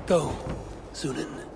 Go, Sunan.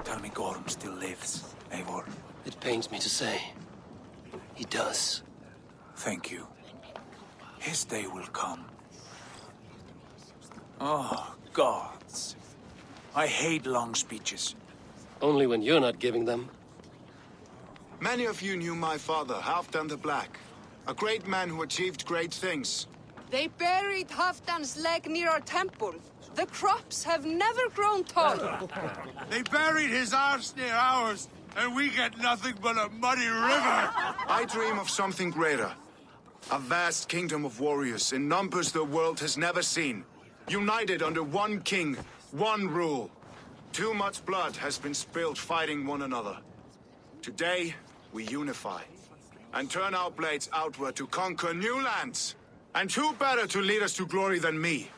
Tell me Gorm still lives, Eivor. It pains me to say. He does. Thank you. His day will come. Oh, gods. I hate long speeches. Only when you're not giving them. Many of you knew my father, Halfdan the Black. A great man who achieved great things. They buried Halfdan's leg near our temple. The crops have never grown tall. They buried his arse near ours, and we get nothing but a muddy river. I dream of something greater. A vast kingdom of warriors in numbers the world has never seen. United under one king, one rule. Too much blood has been spilled fighting one another. Today, we unify. And turn our blades outward to conquer new lands. And who better to lead us to glory than me?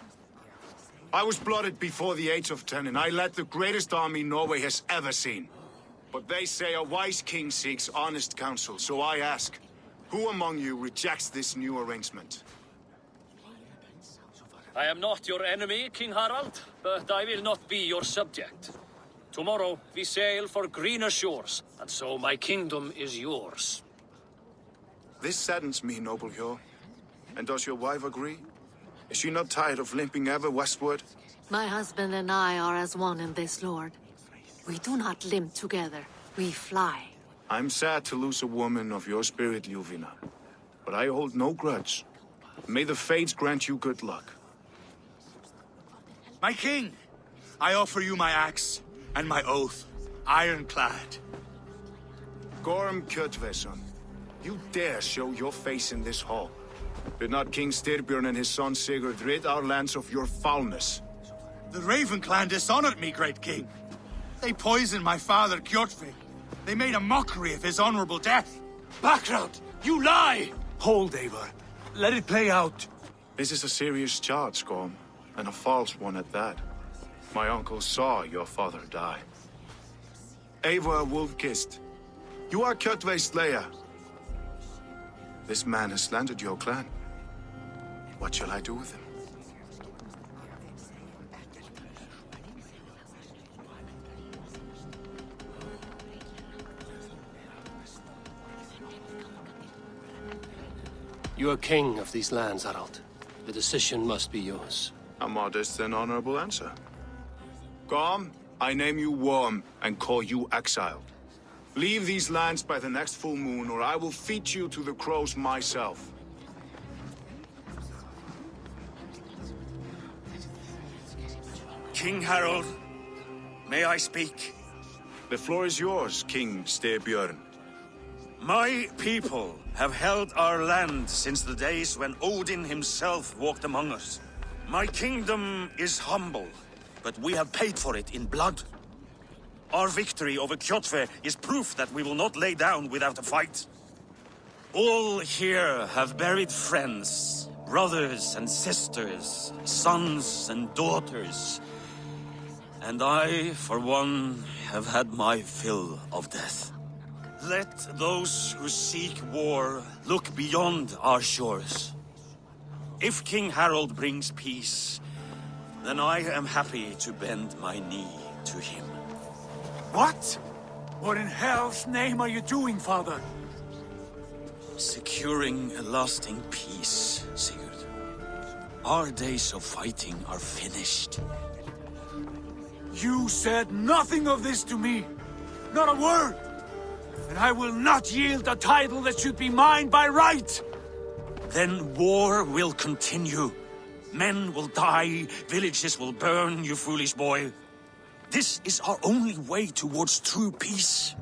I was blooded before the age of 10, and I led the greatest army Norway has ever seen. But they say a wise king seeks honest counsel, so I ask, who among you rejects this new arrangement? I am not your enemy, King Harald, but I will not be your subject. Tomorrow we sail for greener shores, and so my kingdom is yours. This saddens me, noble Hjor. And does your wife agree? Is she not tired of limping ever westward? My husband and I are as one in this, Lord. We do not limp together, we fly. I'm sad to lose a woman of your spirit, Ljuvina. But I hold no grudge. May the fates grant you good luck. My king, I offer you my axe and my oath, ironclad. Gorm Kjotveson, you dare show your face in this hall. Did not King Styrbjörn and his son Sigurd rid our lands of your foulness? The Raven clan dishonored me, great king. They poisoned my father, Kjotve. They made a mockery of his honorable death. Background! You lie! Hold, Eivor. Let it play out. This is a serious charge, Gorm, and a false one at that. My uncle saw your father die. Eivor Wolf-Kissed, you are Kjotve's slayer. This man has slandered your clan. What shall I do with him? You are king of these lands, Harald. The decision must be yours. A modest and honorable answer. Gorm, I name you Worm and call you exiled. Leave these lands by the next full moon, or I will feed you to the crows myself. King Harald, may I speak? The floor is yours, King Styrbjörn. My people have held our land since the days when Odin himself walked among us. My kingdom is humble, but we have paid for it in blood. Our victory over Kjotve is proof that we will not lay down without a fight. All here have buried friends, brothers and sisters, sons and daughters. And I, for one, have had my fill of death. Let those who seek war look beyond our shores. If King Harald brings peace, then I am happy to bend my knee to him. What? What in hell's name are you doing, father? Securing a lasting peace, Sigurd. Our days of fighting are finished. You said nothing of this to me. Not a word. And I will not yield a title that should be mine by right. Then war will continue. Men will die, villages will burn, you foolish boy. This is our only way towards true peace.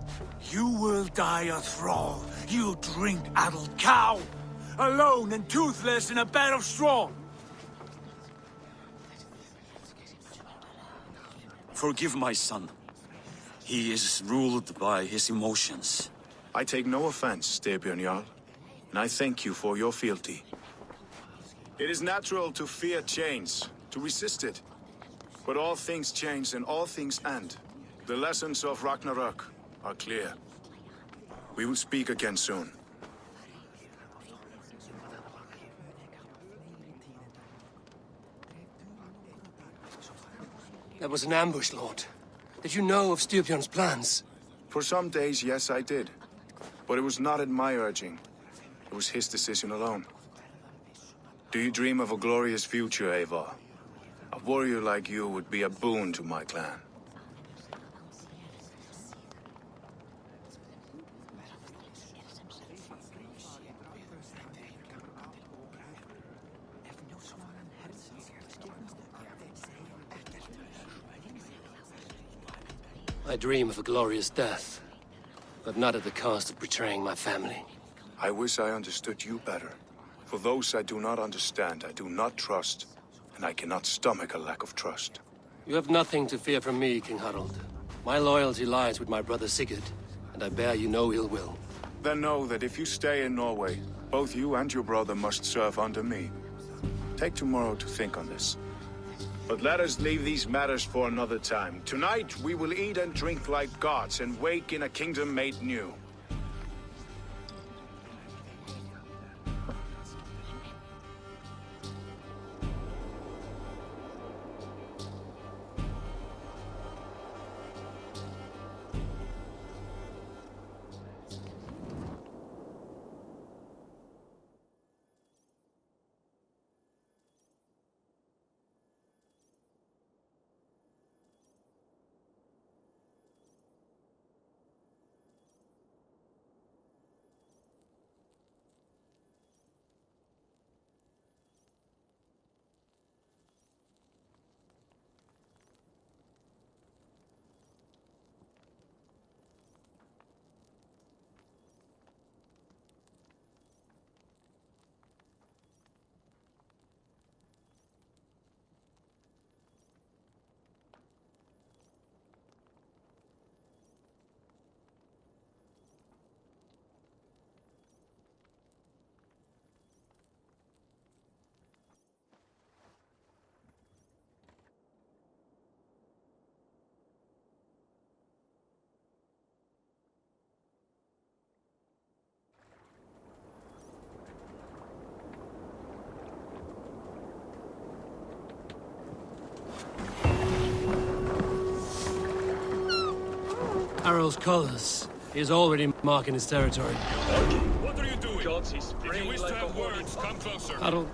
You will die a thrall, you drink-addled cow. Alone and toothless in a bed of straw. Forgive my son. He is ruled by his emotions. I take no offense, Styrbjörn Jarl, and I thank you for your fealty. It is natural to fear change, to resist it. But all things change and all things end. The lessons of Ragnarok are clear. We will speak again soon. That was an ambush, Lord. Did you know of Styrbjörn's plans? For some days, yes, I did. But it was not at my urging. It was his decision alone. Do you dream of a glorious future, Eivor? A warrior like you would be a boon to my clan. I dream of a glorious death, but not at the cost of betraying my family. I wish I understood you better. For those I do not understand, I do not trust, and I cannot stomach a lack of trust. You have nothing to fear from me, King Harald. My loyalty lies with my brother Sigurd, and I bear you no ill will. Then know that if you stay in Norway, both you and your brother must serve under me. Take tomorrow to think on this. But let us leave these matters for another time. Tonight, we will eat and drink like gods and wake in a kingdom made new. Harald's colors. He is already marking his territory. What are you doing? If you wish to have words, come closer. Harald.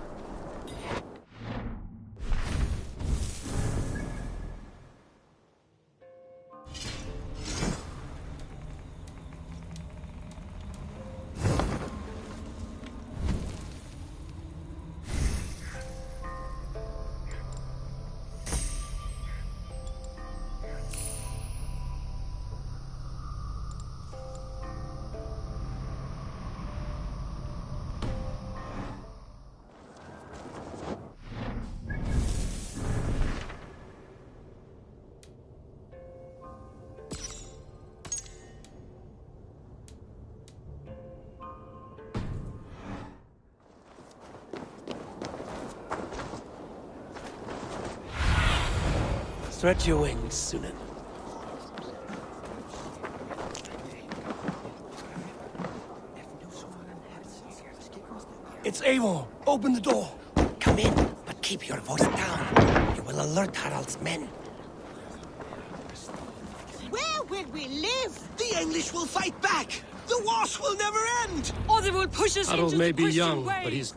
Stretch your wings, Sunan. It's Eivor! Open the door! Come in, but keep your voice down. You will alert Harald's men. Where will we live? The English will fight back! The wars will never end! Or they will push us Harald into may the be Christian young, way. but he's...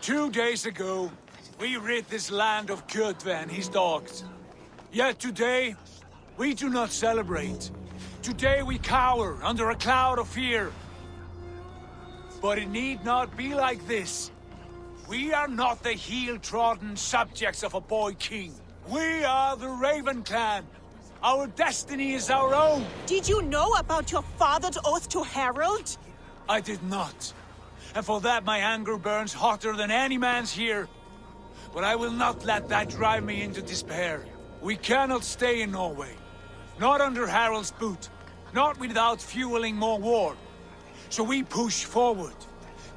Two days ago, we rid this land of Kjotve and his dogs. Yet today, we do not celebrate. Today we cower under a cloud of fear. But it need not be like this. We are not the heel-trodden subjects of a boy king. We are the Raven clan. Our destiny is our own. Did you know about your father's oath to Harald? I did not. And for that my anger burns hotter than any man's here. But I will not let that drive me into despair. We cannot stay in Norway. Not under Harald's boot. Not without fueling more war. So we push forward.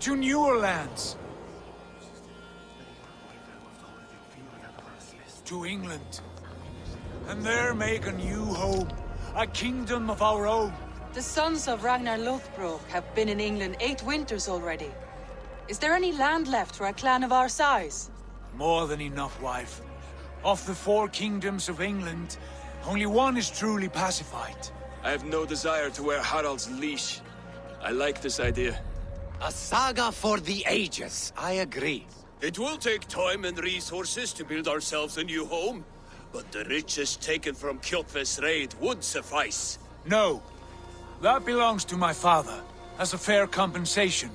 To newer lands. To England. And there make a new home. A kingdom of our own. The sons of Ragnar Lothbrok have been in England 8 winters already. Is there any land left for a clan of our size? More than enough, wife. Of the 4 kingdoms of England, only one is truly pacified. I have no desire to wear Harald's leash. I like this idea. A saga for the ages, I agree. It will take time and resources to build ourselves a new home, but the riches taken from Kjotve's raid would suffice. No. That belongs to my father, as a fair compensation.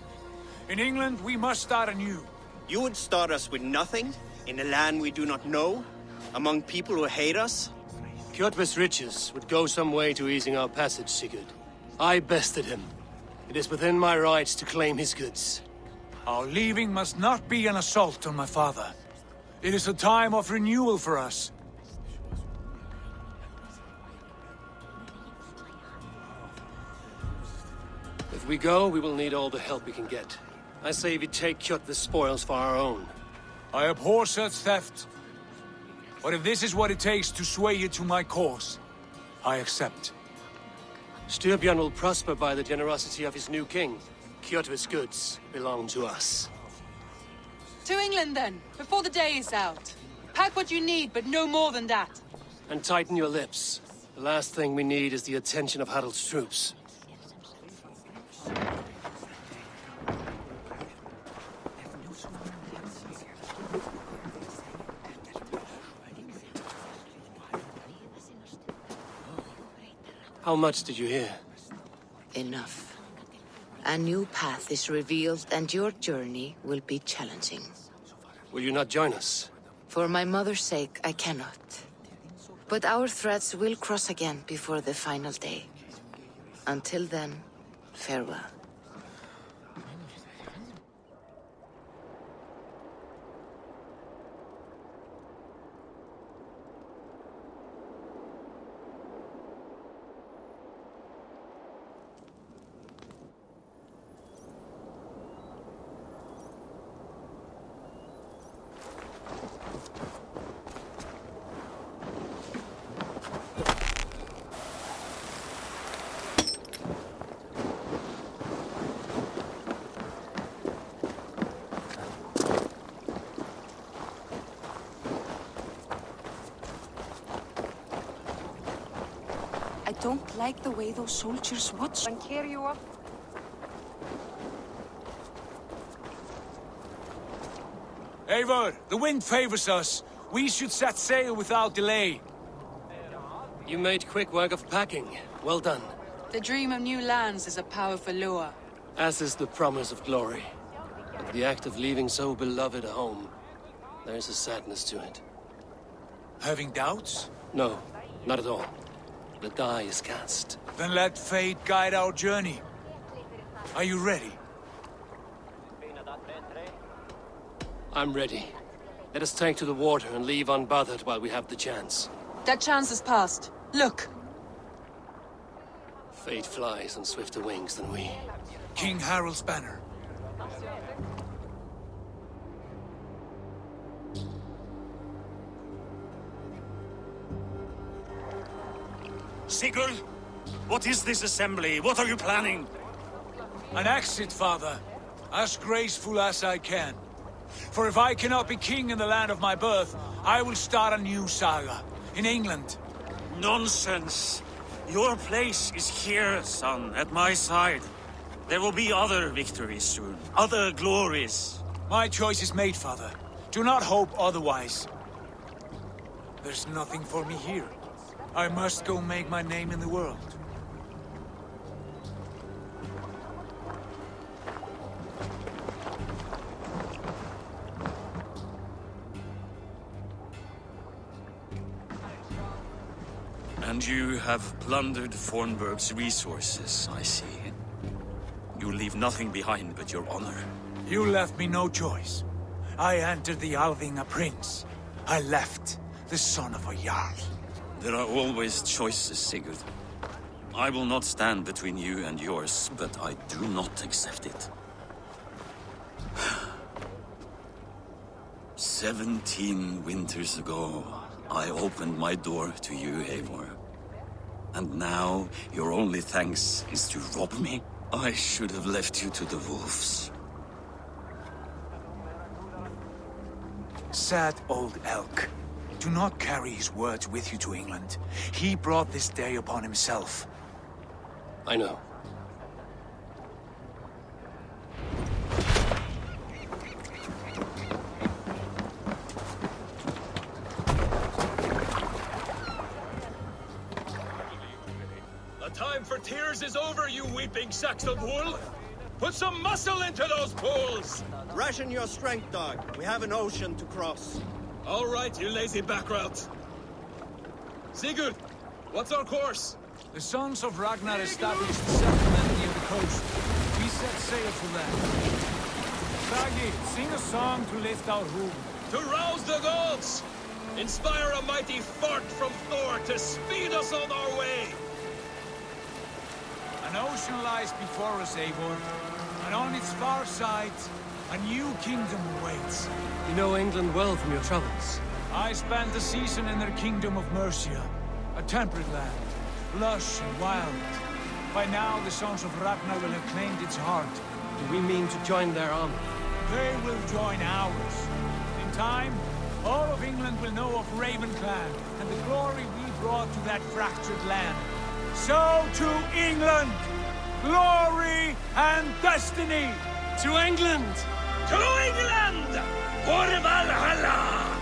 In England, we must start anew. You would start us with nothing? In a land we do not know? Among people who hate us? Kjotve's riches would go some way to easing our passage, Sigurd. I bested him. It is within my rights to claim his goods. Our leaving must not be an assault on my father. It is a time of renewal for us. If we go, we will need all the help we can get. I say we take Kjotve's spoils for our own. I abhor such theft. But if this is what it takes to sway you to my cause, I accept. Styrbjörn will prosper by the generosity of his new king. Kjotve's goods belong to us. To England then, before the day is out. Pack what you need, but no more than that. And tighten your lips. The last thing we need is the attention of Harald's troops. How much did you hear? Enough. A new path is revealed, and your journey will be challenging. Will you not join us? For my mother's sake, I cannot. But our threads will cross again before the final day. Until then, farewell. I don't like the way those soldiers watch and carry you up. Eivor, the wind favors us. We should set sail without delay. You made quick work of packing. Well done. The dream of new lands is a powerful lure. As is the promise of glory. But the act of leaving so beloved a home, there's a sadness to it. Having doubts? No, not at all. The die is cast. Then let fate guide our journey. Are you ready? I'm ready. Let us take to the water and leave unbothered while we have the chance. That chance is past. Look! Fate flies on swifter wings than we. King Harald's banner. Sigurd, what is this assembly? What are you planning? An exit, father. As graceful as I can. For if I cannot be king in the land of my birth, I will start a new saga. In England. Nonsense. Your place is here, son, at my side. There will be other victories soon. Other glories. My choice is made, father. Do not hope otherwise. There's nothing for me here. I must go make my name in the world. And you have plundered Fornburg's resources, I see. You leave nothing behind but your honor. You left me no choice. I entered the Alving a prince. I left the son of a Jarl. There are always choices, Sigurd. I will not stand between you and yours, but I do not accept it. 17 winters ago, I opened my door to you, Eivor. And now, your only thanks is to rob me? I should have left you to the wolves. Sad old elk. Do not carry his words with you to England. He brought this day upon himself. I know. The time for tears is over, you weeping sacks of wool! Put some muscle into those pools! Ration your strength, dog. We have an ocean to cross. All right, you lazy backrout. Sigurd, what's our course? The sons of Ragnar established a settlement near the coast. We set sail for them. Bragi, sing a song to lift our home. To rouse the gods! Inspire a mighty fart from Thor to speed us on our way! An ocean lies before us, Eivor, and on its far side, a new kingdom awaits. You know England well from your travels. I spent a season in their kingdom of Mercia, a temperate land, lush and wild. By now, the sons of Ragnar will have claimed its heart. Do we mean to join their army? They will join ours. In time, all of England will know of Raven Clan and the glory we brought to that fractured land. So to England! Glory and destiny! To England! To England! For Valhalla!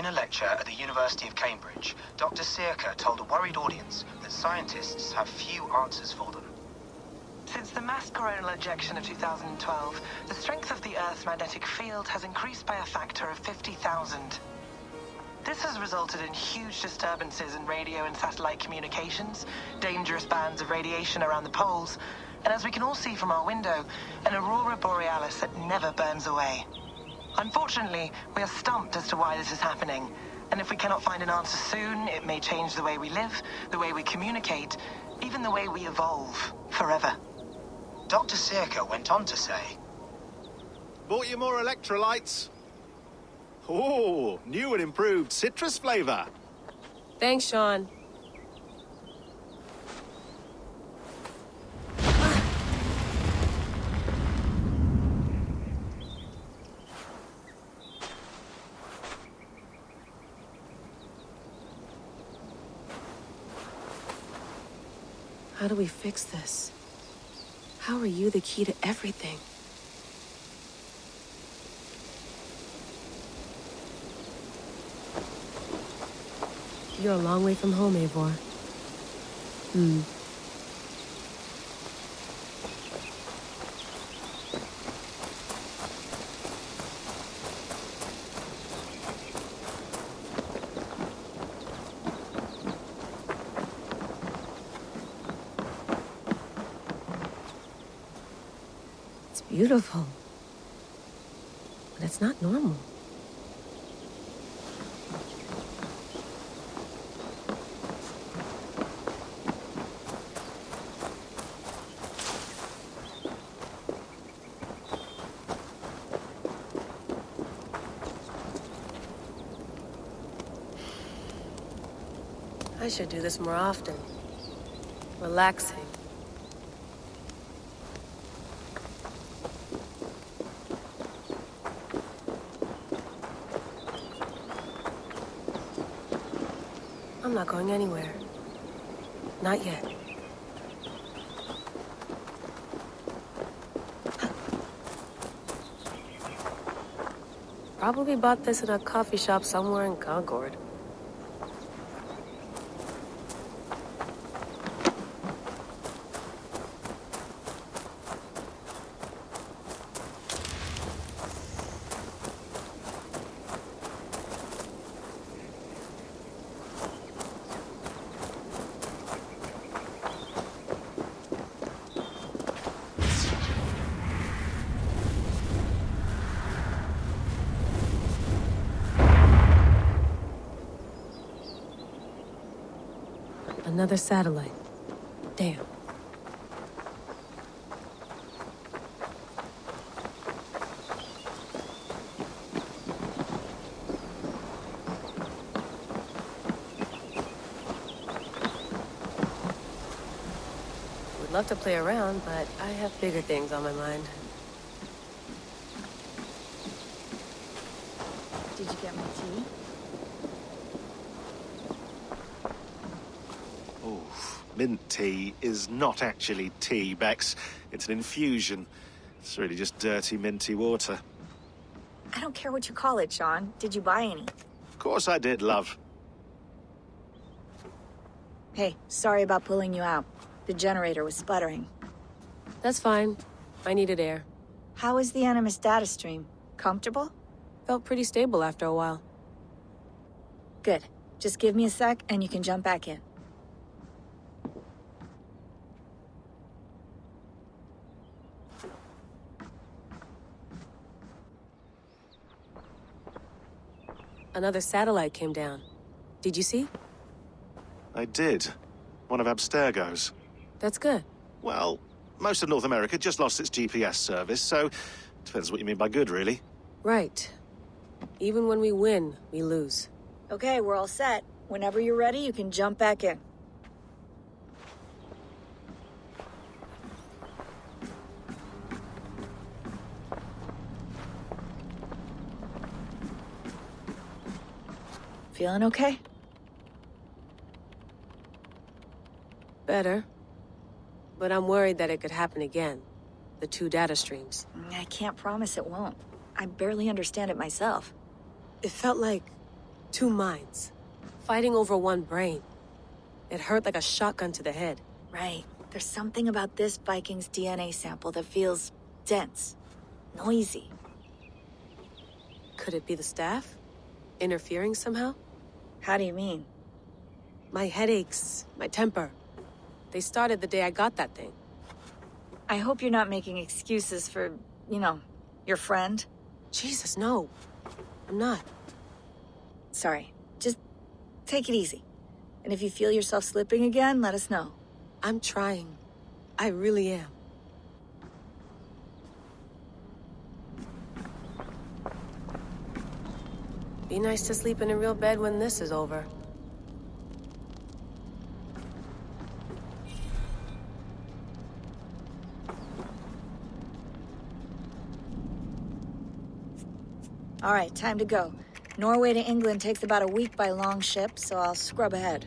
In a lecture at the University of Cambridge, Dr. Sirka told a worried audience that scientists have few answers for them. Since the mass coronal ejection of 2012, the strength of the Earth's magnetic field has increased by a factor of 50,000. This has resulted in huge disturbances in radio and satellite communications, dangerous bands of radiation around the poles, and as we can all see from our window, an aurora borealis that never burns away. Unfortunately, we are stumped as to why this is happening, and if we cannot find an answer soon, it may change the way we live, the way we communicate, even the way we evolve, forever. Dr. Sirka went on to say, Bought you more electrolytes? Oh, new and improved citrus flavor. Thanks, Sean. How do we fix this? How are you the key to everything? You're a long way from home, Eivor. It's beautiful. But it's not normal. I should do this more often. Relaxing. I'm not going anywhere. Not yet. Probably bought this at a coffee shop somewhere in Concord. Another satellite. Damn. Would love to play around, but I have bigger things on my mind. Did you get my tea? Mint tea is not actually tea, Bex. It's an infusion. It's really just dirty, minty water. I don't care what you call it, Sean. Did you buy any? Of course I did, love. Hey, sorry about pulling you out. The generator was sputtering. That's fine. I needed air. How is the Animus data stream? Comfortable? Felt pretty stable after a while. Good. Just give me a sec and you can jump back in. Another satellite came down. Did you see? I did. One of Abstergo's. That's good. Well, most of North America just lost its GPS service, so depends what you mean by good, really. Right. Even when we win, we lose. Okay, we're all set. Whenever you're ready, you can jump back in. Feeling okay? Better. But I'm worried that it could happen again. The two data streams. I can't promise it won't. I barely understand it myself. It felt like two minds, fighting over one brain. It hurt like a shotgun to the head. Right. There's something about this Viking's DNA sample that feels dense, noisy. Could it be the staff? Interfering somehow? How do you mean? My headaches, my temper. They started the day I got that thing. I hope you're not making excuses for, you know, your friend. Jesus, no. I'm not. Sorry. Just take it easy. And if you feel yourself slipping again, let us know. I'm trying. I really am. Be nice to sleep in a real bed when this is over. All right, time to go. Norway to England takes about a week by long ship, so I'll scrub ahead.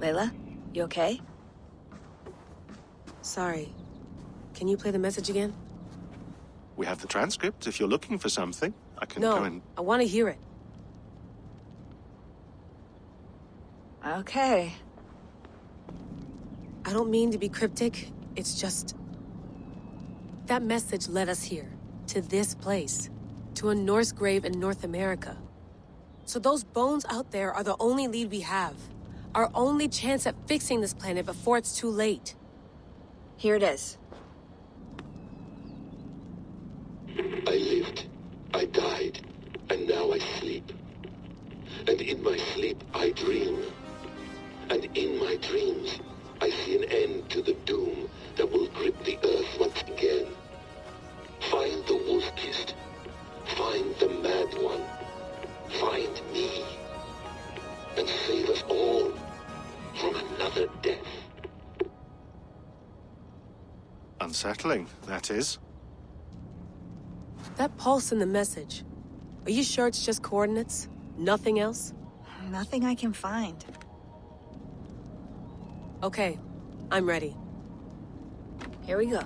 Layla, you okay? Sorry. Can you play the message again? We have the transcript. If you're looking for something, I can No, go and... I want to hear it. Okay. I don't mean to be cryptic. It's just... That message led us here. To this place. To a Norse grave in North America. So those bones out there are the only lead we have. Our only chance at fixing this planet before it's too late. Here it is. I lived, I died, and now I sleep. And in my sleep I dream. And in my dreams, I see an end to the doom that will grip the earth once again. Find the wolf-kissed. Find the mad one. Find me. And save us all from another death. Unsettling, that is. That pulse in the message. Are you sure it's just coordinates? Nothing else? Nothing I can find. Okay, I'm ready. Here we go.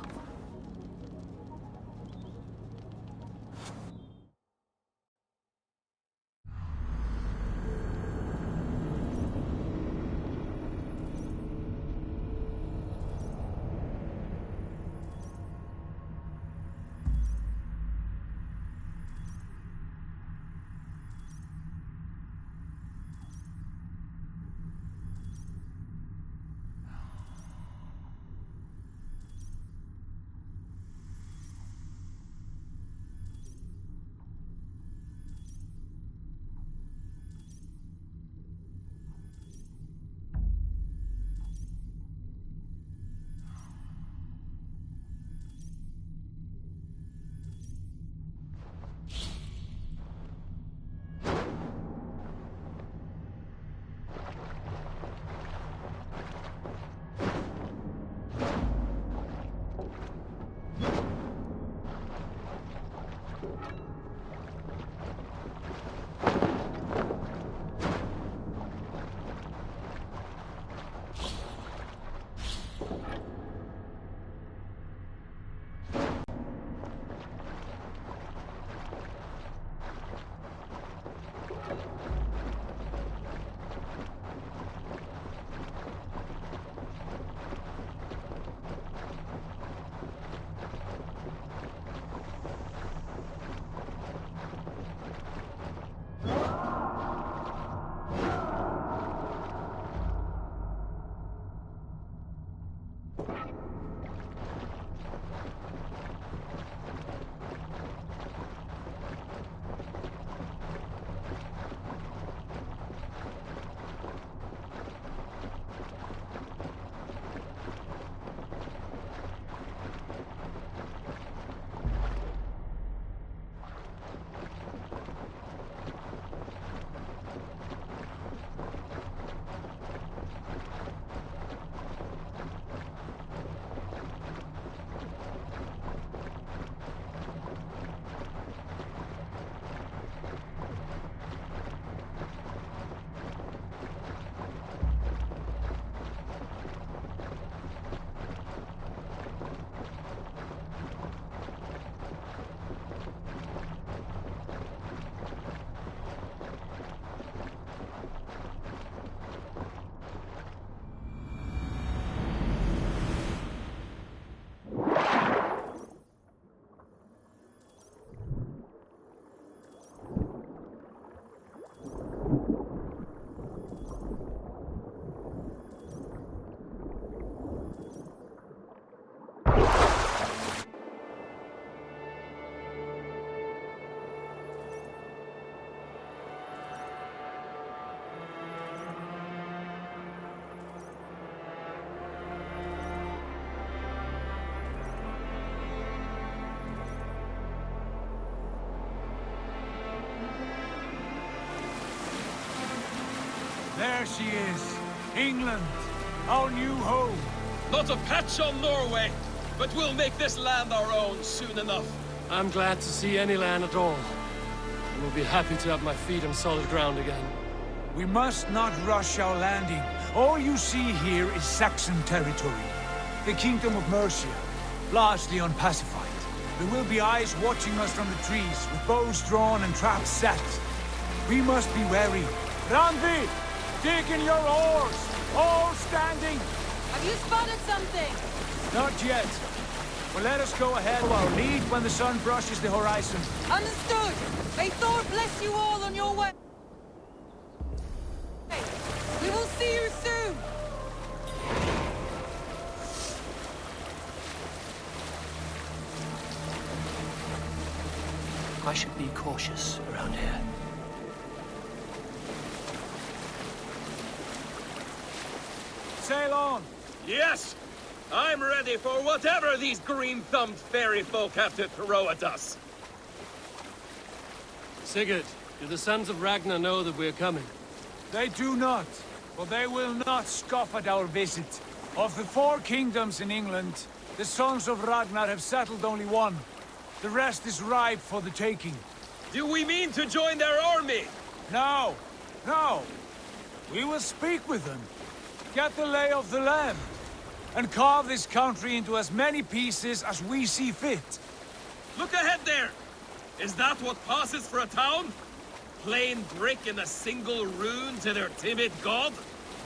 there she is. England, our new home. Not a patch on Norway, but we'll make this land our own soon enough. I'm glad to see any land at all. I will be happy to have my feet on solid ground again. We must not rush our landing. All you see here is Saxon territory. The Kingdom of Mercia, largely unpacified. There will be eyes watching us from the trees, with bows drawn and traps set. We must be wary. Randi! Dig in your oars! All standing! Have you spotted something? Not yet. But let us go ahead of our lead when the sun brushes the horizon. Understood! May Thor bless you all on your way! We will see you soon! I should be cautious around here. Sail on! Yes! I'm ready for whatever these green-thumbed fairy folk have to throw at us. Sigurd, do the sons of Ragnar know that we're coming? They do not, but they will not scoff at our visit. Of the 4 kingdoms in England, the sons of Ragnar have settled only one. The rest is ripe for the taking. Do we mean to join their army? No, no. We will speak with them, get the lay of the land, and carve this country into as many pieces as we see fit. Look ahead there! Is that what passes for a town? Plain brick and a single rune to their timid god?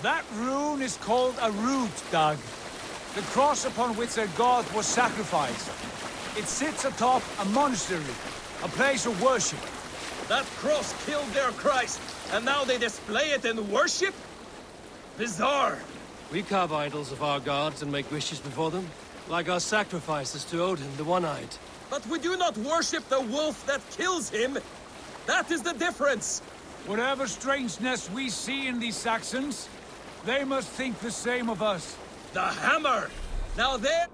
That rune is called a root, Dag. The cross upon which their god was sacrificed. It sits atop a monastery, a place of worship. That cross killed their Christ, and now they display it in worship? Bizarre. We carve idols of our gods and make wishes before them, like our sacrifices to Odin, the One-Eyed. But we do not worship the wolf that kills him. That is the difference. Whatever strangeness we see in these Saxons, they must think the same of us. The hammer! Now there...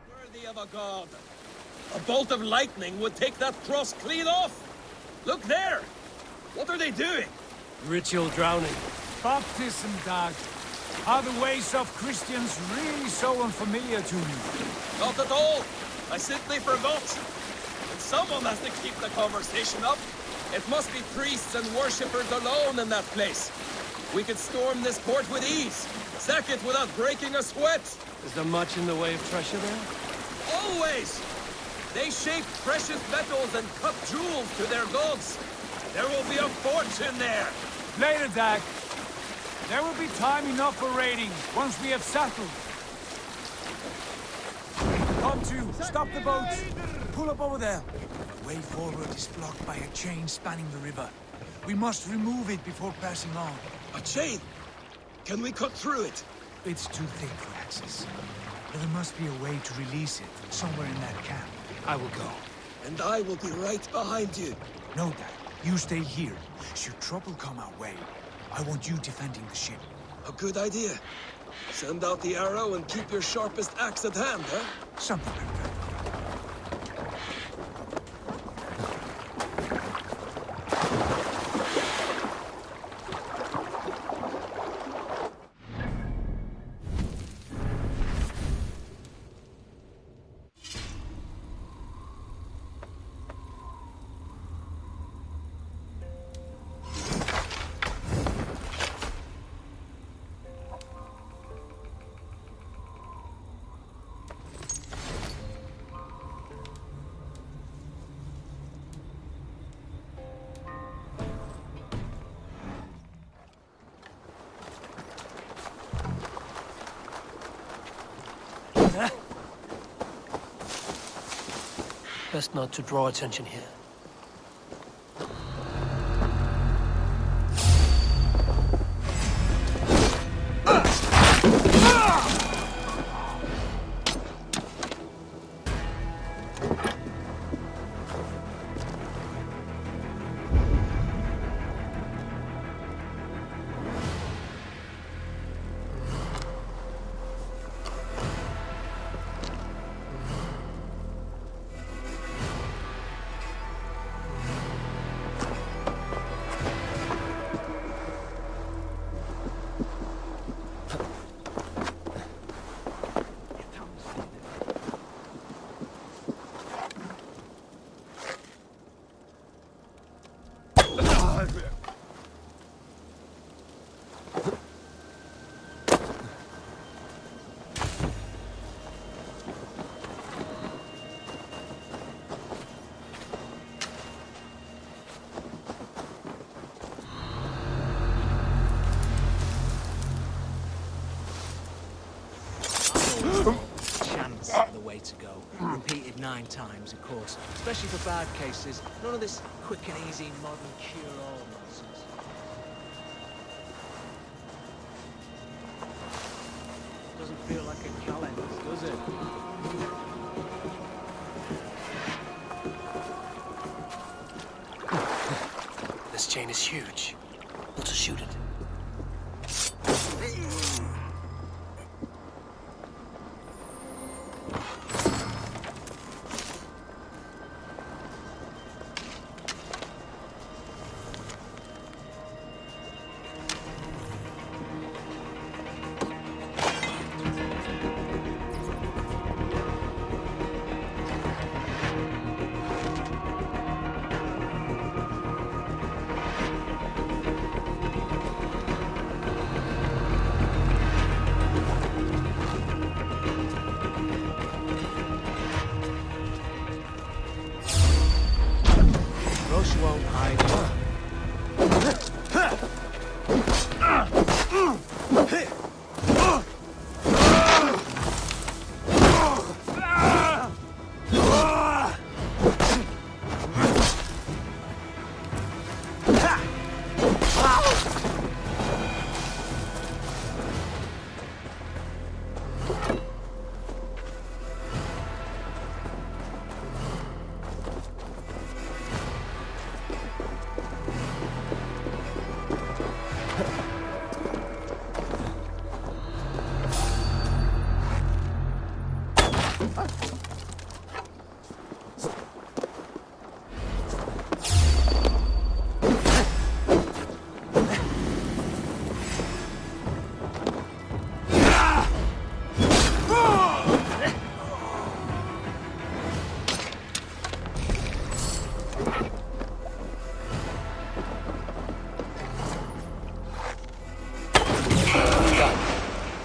Worthy of a god. A bolt of lightning would take that cross clean off. Look there! What are they doing? Ritual drowning. Baptism, Dag. Are the ways of Christians really so unfamiliar to you? Not at all. I simply forgot. And someone has to keep the conversation up. It must be priests and worshippers alone in that place. We could storm this port with ease. Sack it without breaking a sweat. Is there much in the way of treasure there? Always! They shape precious metals and cut jewels to their gods. There will be a fortune there. Later, Dag. There will be time enough for raiding, once we have settled. Come to, stop the boats. Pull up over there. The way forward is blocked by a chain spanning the river. We must remove it before pressing on. A chain? Can we cut through it? It's too thick for access. But there must be a way to release it, somewhere in that camp. I will go. And I will be right behind you. No, Dad. You stay here. Should trouble come our way, I want you defending the ship. A good idea. Send out the arrow and keep your sharpest axe at hand, huh? Something like that. Best not to draw attention here. 9 times, of course. Especially for bad cases. None of this quick and easy modern cure-all nonsense. Doesn't feel like a calendar, does it? This chain is huge. Let's shoot it. Rush won't hide.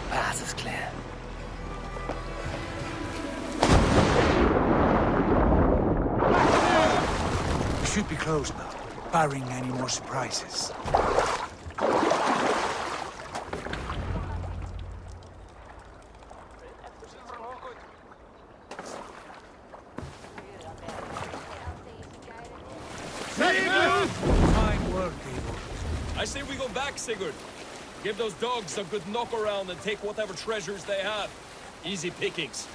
Path is clear. We should be close now, barring any more surprises. Fine work, Eivor. I say we go back, Sigurd. Give those dogs a good knock around and take whatever treasures they have. Easy pickings.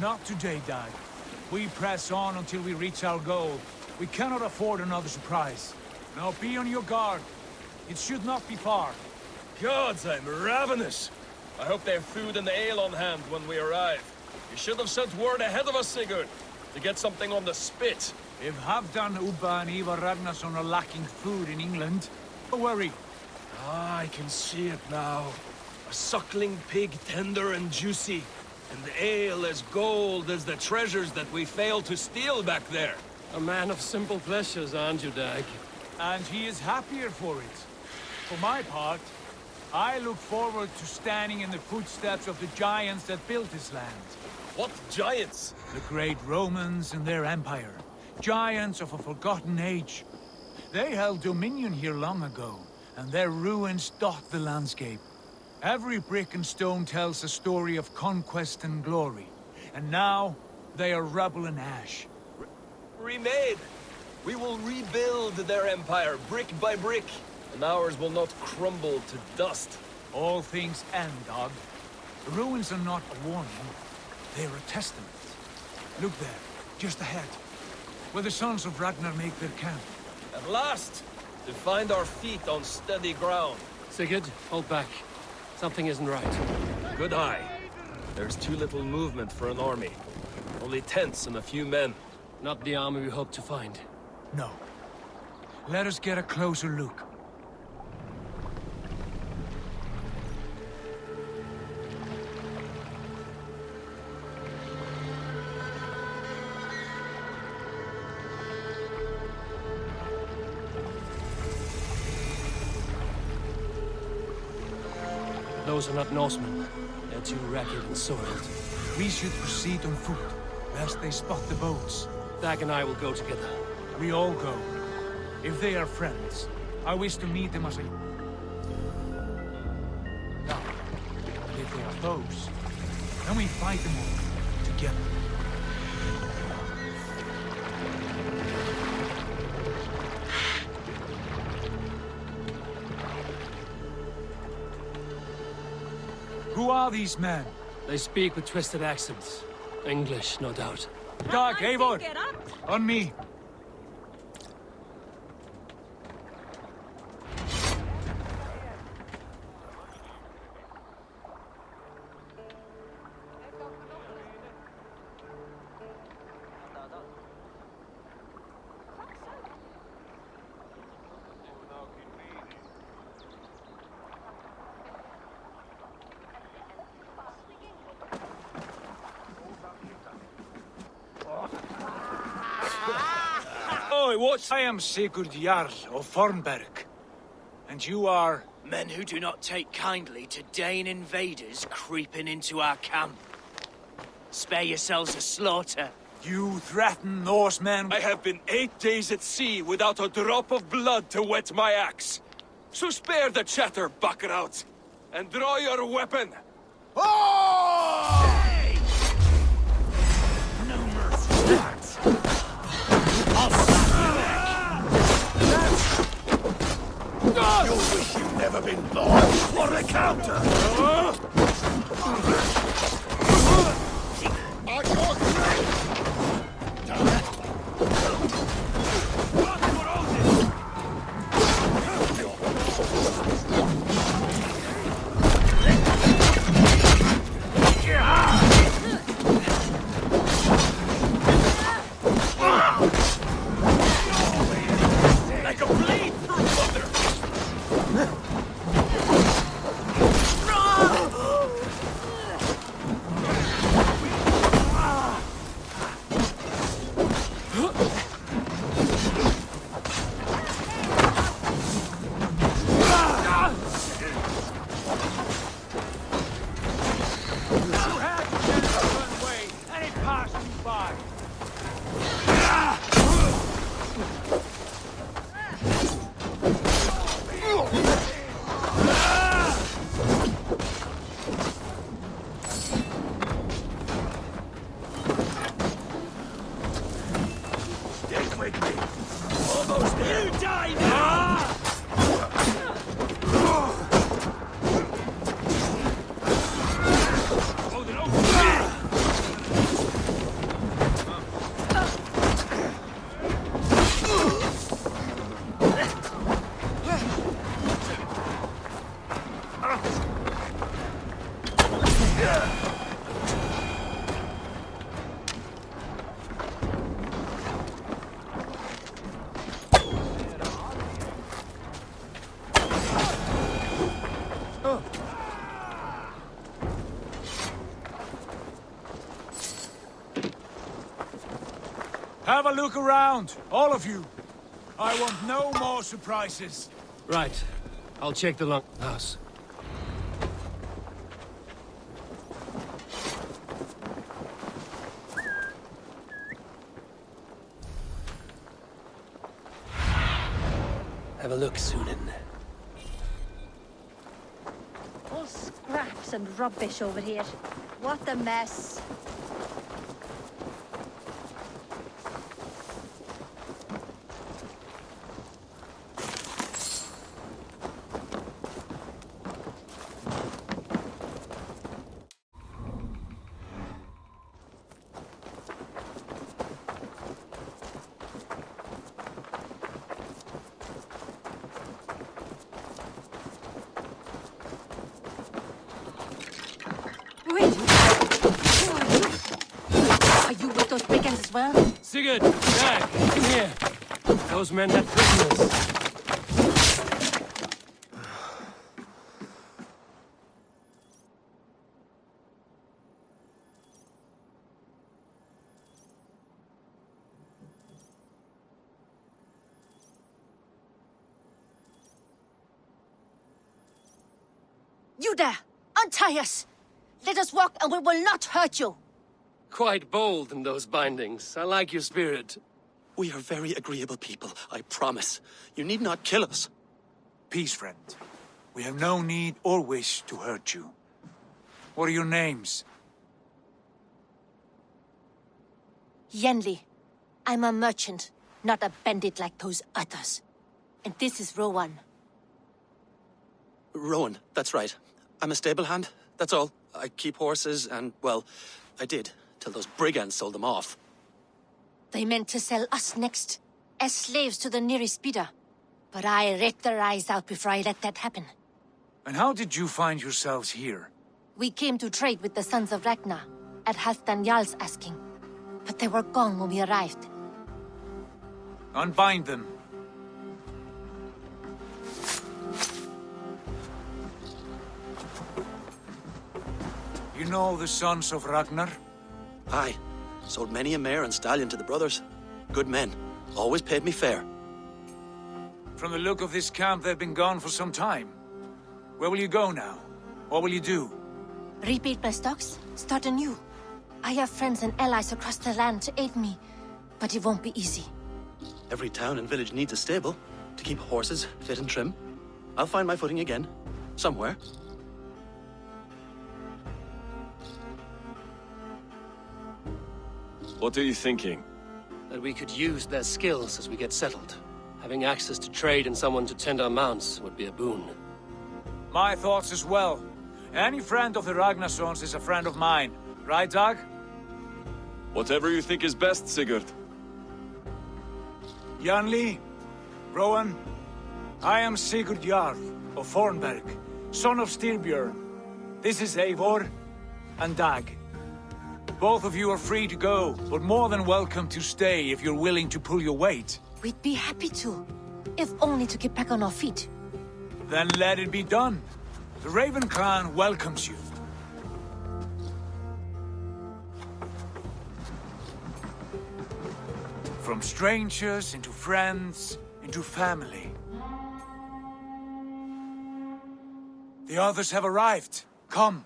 Not today, Dad. We press on until we reach our goal. We cannot afford another surprise. Now be on your guard. It should not be far. Gods, I'm ravenous. I hope they have food and ale on hand when we arrive. You should have sent word ahead of us, Sigurd, to get something on the spit. If Halfdan, Ubba and Eivor Ragnarsson are lacking food in England, don't worry. Ah, I can see it now. A suckling pig, tender and juicy. And the ale as gold as the treasures that we failed to steal back there. A man of simple pleasures, aren't you, Dag? And he is happier for it. For my part, I look forward to standing in the footsteps of the giants that built this land. What giants? The great Romans and their empire. Giants of a forgotten age. They held dominion here long ago, and their ruins dot the landscape. Every brick and stone tells a story of conquest and glory. And now, they are rubble and ash. Remade! We will rebuild their empire, brick by brick, and ours will not crumble to dust. All things end, Dog. The ruins are not a warning, they're a testament. Look there, just ahead, where the sons of Ragnar make their camp. At last! To find our feet on steady ground. Sigurd, hold back. Something isn't right. Good eye. There's too little movement for an army. Only tents and a few men. Not the army we hope to find. No. Let us get a closer look. Those are not Norsemen. They're too ragged and soiled. We should proceed on foot, lest they spot the boats. Dag and I will go together. We all go. If they are friends, I wish to meet them as a... Now, if they are foes, then we fight them all, together. Who are these men? They speak with twisted accents. English, no doubt. Dag, Eivor! On me! I am Sigurd Jarl of Fornberg. And you are... Men who do not take kindly to Dane invaders creeping into our camp. Spare yourselves a slaughter. You threaten Norsemen? I have been 8 days at sea without a drop of blood to wet my axe. So spare the chatter, buckerouts, and draw your weapon. Oh! Hey! No mercy. I'll slap you back. You wish you'd never been born. For the counter! Like a blade through thunder. Have a look around, all of you. I want no more surprises. Right. I'll check the house. Have a look, Sunan. All scraps and rubbish over here. What a mess. Are you with those brigands as well? Sigurd! Jack! Come here! Those men have prisoners. You there! Untie us! Let us walk and we will not hurt you! Quite bold in those bindings. I like your spirit. We are very agreeable people, I promise. You need not kill us. Peace, friend. We have no need or wish to hurt you. What are your names? Yenli. I'm a merchant, not a bandit like those others. And this is Rowan. Rowan, that's right. I'm a stable hand, that's all. I keep horses and, well, I did, till those brigands sold them off. They meant to sell us next, as slaves to the nearest bidder. But I raked their eyes out before I let that happen. And how did you find yourselves here? We came to trade with the Sons of Ragnar, at Halfdan Jarl's asking. But they were gone when we arrived. Unbind them. You know the Sons of Ragnar? Aye. Sold many a mare and stallion to the brothers. Good men. Always paid me fair. From the look of this camp, they've been gone for some time. Where will you go now? What will you do? Rebuild my stocks, start anew. I have friends and allies across the land to aid me, but it won't be easy. Every town and village needs a stable to keep horses fit and trim. I'll find my footing again. Somewhere. What are you thinking? That we could use their skills as we get settled. Having access to trade and someone to tend our mounts would be a boon. My thoughts as well. Any friend of the Ragnarsons is a friend of mine. Right, Dag? Whatever you think is best, Sigurd. Janli, Rowan, I am Sigurd Jarl of Fornberg, son of Styrbjörn. This is Eivor and Dag. Both of you are free to go, but more than welcome to stay if you're willing to pull your weight. We'd be happy to, if only to get back on our feet. Then let it be done. The Raven clan welcomes you. From strangers into friends, into family. The others have arrived. Come.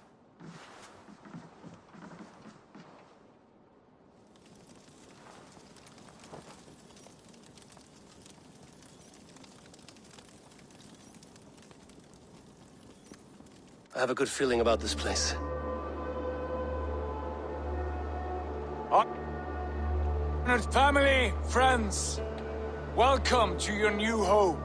I have a good feeling about this place. Honored family, friends, welcome to your new home.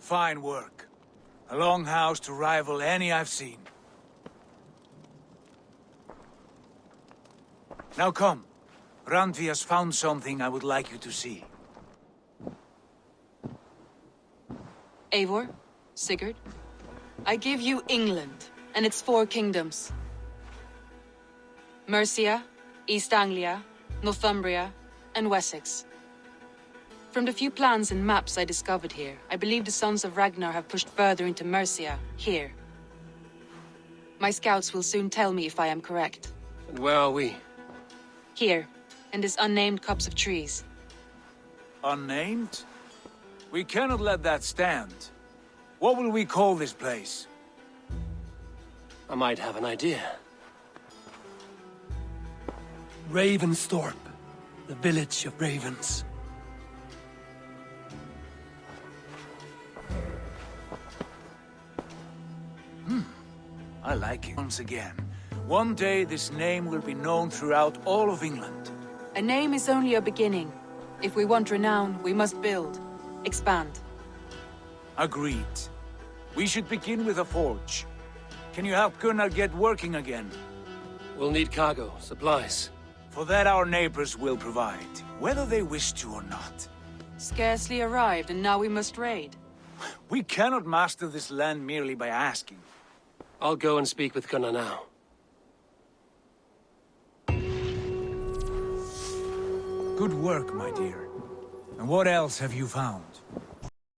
Fine work. A longhouse to rival any I've seen. Now come. Randvi has found something I would like you to see. Eivor, Sigurd, I give you England and its 4 kingdoms. Mercia, East Anglia, Northumbria, and Wessex. From the few plans and maps I discovered here, I believe the Sons of Ragnar have pushed further into Mercia, here. My scouts will soon tell me if I am correct. And where are we? Here, in this unnamed copse of trees. Unnamed? We cannot let that stand. What will we call this place? I might have an idea. Ravensthorpe, the village of ravens. I like it. Once again, one day this name will be known throughout all of England. A name is only a beginning. If we want renown, we must build, expand. Agreed. We should begin with a forge. Can you help Gunnar get working again? We'll need cargo, supplies. For that our neighbors will provide, whether they wish to or not. Scarcely arrived, and now we must raid. We cannot master this land merely by asking. I'll go and speak with Gunnar now. Good work, my dear. And what else have you found?